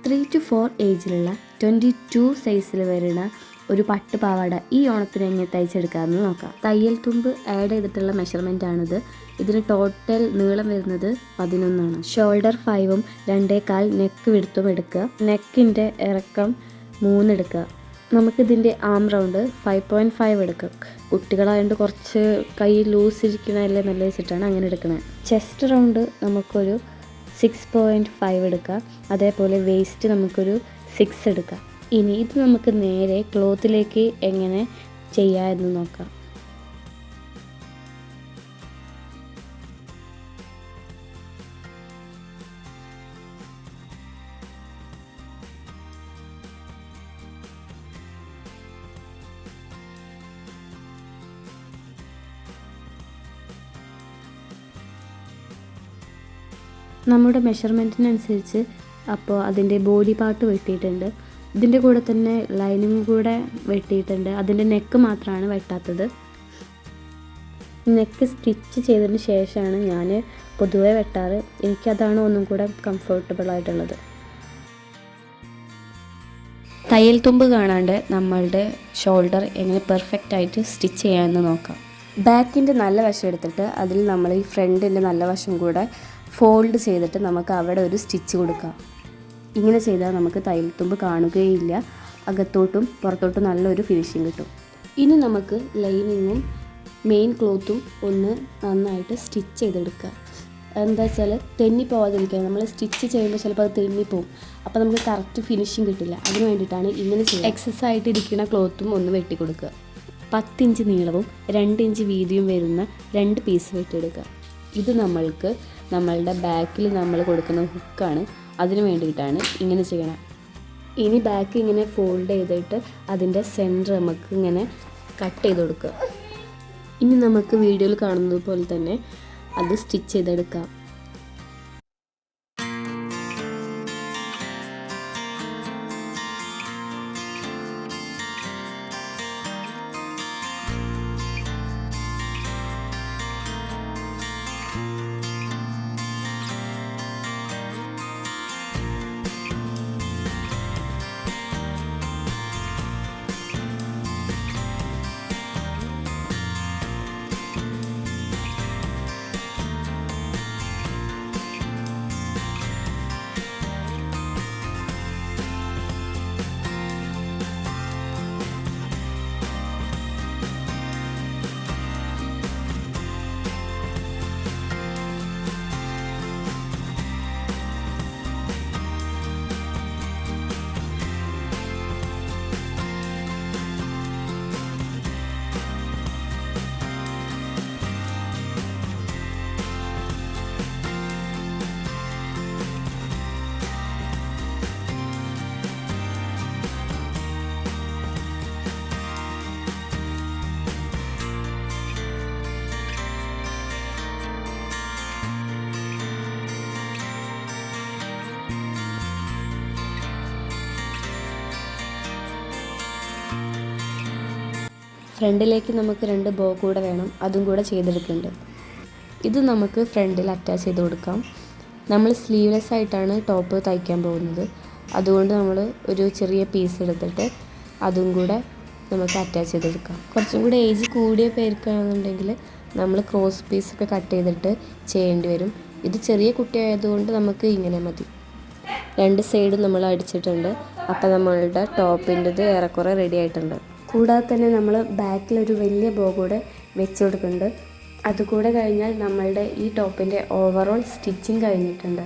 3 to 4 ഏജിലുള്ള 22 സൈസിൽ വരുന്ന ഒരു പട്ട് പാവാട ഈ ഓണത്തിന് എങ്ങനെ തയ്ച്ചെടുക്കാമെന്ന് നോക്കാം. തയ്യൽ തുമ്പ് ആഡ് ചെയ്തിട്ടുള്ള മെഷർമെൻ്റ് ആണിത്. ഇതിന് ടോട്ടൽ നീളം വരുന്നത് 11 ആണ്. ഷോൾഡർ 5ഉം 2.25 നെക്ക് വിടുത്തും എടുക്കുക. നെക്കിൻ്റെ ഇറക്കം 3 എടുക്കുക. നമുക്കിതിൻ്റെ ആം റൗണ്ട് 5.5 എടുക്കുക. കുട്ടികളായതുകൊണ്ട് കുറച്ച് കൈ ലൂസ് ഇരിക്കണല്ലേ നല്ല വെച്ചിട്ടാണ് അങ്ങനെ എടുക്കുന്നത്. ചെസ്റ്റ് റൗണ്ട് നമുക്കൊരു 6.5 എടുക്കുക. അതേപോലെ വേസ്റ്റ് നമുക്കൊരു 6 എടുക്കുക. ഇനി ഇത് നമുക്ക് നേരെ ക്ലോത്തിലേക്ക് എങ്ങനെ ചെയ്യാമെന്ന് നോക്കാം. നമ്മുടെ മെഷർമെൻറ്റിനനുസരിച്ച് അപ്പോൾ അതിൻ്റെ ബോഡി പാർട്ട് വെട്ടിയിട്ടുണ്ട്. ഇതിൻ്റെ കൂടെ തന്നെ ലൈനിങ് കൂടെ വെട്ടിയിട്ടുണ്ട്. അതിൻ്റെ നെക്ക് മാത്രമാണ് വെട്ടാത്തത്. നെക്ക് സ്റ്റിച്ച് ചെയ്തതിന് ശേഷമാണ് ഞാൻ പൊതുവെ വെട്ടാറ്. എനിക്കതാണ് ഒന്നും കൂടെ കംഫർട്ടബിൾ ആയിട്ടുള്ളത്. തയ്യൽ തുമ്പ് കാണാണ്ട് നമ്മളുടെ ഷോൾഡർ എങ്ങനെ പെർഫെക്റ്റ് ആയിട്ട് സ്റ്റിച്ച് ചെയ്യാമെന്ന് നോക്കാം. ബാക്കിൻ്റെ നല്ല വശം എടുത്തിട്ട് അതിൽ നമ്മൾ ഈ ഫ്രണ്ടിൻ്റെ നല്ല വശം കൂടെ ഫോൾഡ് ചെയ്തിട്ട് നമുക്ക് അവിടെ ഒരു സ്റ്റിച്ച് കൊടുക്കാം. ഇങ്ങനെ ചെയ്താൽ നമുക്ക് തയ്യൽ തുമ്പ് കാണുകയില്ല. അകത്തോട്ടും പുറത്തോട്ടും നല്ലൊരു ഫിനിഷിങ് കിട്ടും. ഇനി നമുക്ക് ലൈനിങ്ങും മെയിൻ ക്ലോത്തും ഒന്ന് നന്നായിട്ട് സ്റ്റിച്ച് ചെയ്തെടുക്കുക. എന്താ വെച്ചാൽ തെന്നി പോകാതിരിക്കുക. നമ്മൾ സ്റ്റിച്ച് ചെയ്യുമ്പോൾ ചിലപ്പോൾ അത് തെന്നിപ്പോവും. അപ്പോൾ നമുക്ക് കറക്റ്റ് ഫിനിഷിങ് കിട്ടില്ല. അതിന് വേണ്ടിയിട്ടാണ് ഇങ്ങനെ ചെയ്യുക. എക്സസ് ആയിട്ട് ഇരിക്കുന്ന ക്ലോത്തും ഒന്ന് വെട്ടി കൊടുക്കുക. 10 ഇഞ്ച് നീളവും 2 ഇഞ്ച് വീതിയും വരുന്ന 2 പീസ് വെട്ടിയെടുക്കുക. ഇത് നമ്മളുടെ ബാക്കിൽ നമ്മൾ കൊടുക്കുന്ന ഹുക്കാണ്. അതിന് വേണ്ടിയിട്ടാണ് ഇങ്ങനെ ചെയ്യണം. ഇനി ബാക്ക് ഇങ്ങനെ ഫോൾഡ് ചെയ്തിട്ട് അതിൻ്റെ സെൻറ്റർ നമുക്ക് ഇങ്ങനെ കട്ട് ചെയ്ത് കൊടുക്കുക. ഇനി നമുക്ക് വീഡിയോയിൽ കാണുന്നത് പോലെ തന്നെ അത് സ്റ്റിച്ച് ചെയ്തെടുക്കാം. ഫ്രണ്ടിലേക്ക് നമുക്ക് 2 ബോ കൂടെ വേണം. അതും കൂടെ ചെയ്തെടുക്കുന്നുണ്ട്. ഇത് നമുക്ക് ഫ്രണ്ടിൽ അറ്റാച്ച് ചെയ്ത് കൊടുക്കാം. നമ്മൾ സ്ലീവ്ലെസ് ആയിട്ടാണ് ടോപ്പ് തയ്ക്കാൻ പോകുന്നത്. അതുകൊണ്ട് നമ്മൾ ഒരു ചെറിയ പീസ് എടുത്തിട്ട് അതും കൂടെ നമുക്ക് അറ്റാച്ച് ചെയ്തെടുക്കാം. കുറച്ചും കൂടെ ഏജ് കൂടിയ പേർക്കാണെന്നുണ്ടെങ്കിൽ നമ്മൾ ക്രോസ് പീസൊക്കെ കട്ട് ചെയ്തിട്ട് ചെയ്യേണ്ടി വരും. ഇത് ചെറിയ കുട്ടിയായതുകൊണ്ട് നമുക്ക് ഇങ്ങനെ മതി. 2 സൈഡും നമ്മൾ അടിച്ചിട്ടുണ്ട്. അപ്പോൾ നമ്മളുടെ ടോപ്പിൻ്റെത് ഏറെക്കുറെ റെഡി ആയിട്ടുണ്ട്. കൂടാതെ തന്നെ നമ്മൾ ബാക്കിലൊരു വലിയ ബോ കൂടെ വെച്ച് കൊടുക്കുന്നുണ്ട്. അതുകൂടെ കഴിഞ്ഞാൽ നമ്മളുടെ ഈ ടോപ്പിൻ്റെ ഓവറോൾ സ്റ്റിച്ചിങ് കഴിഞ്ഞിട്ടുണ്ട്.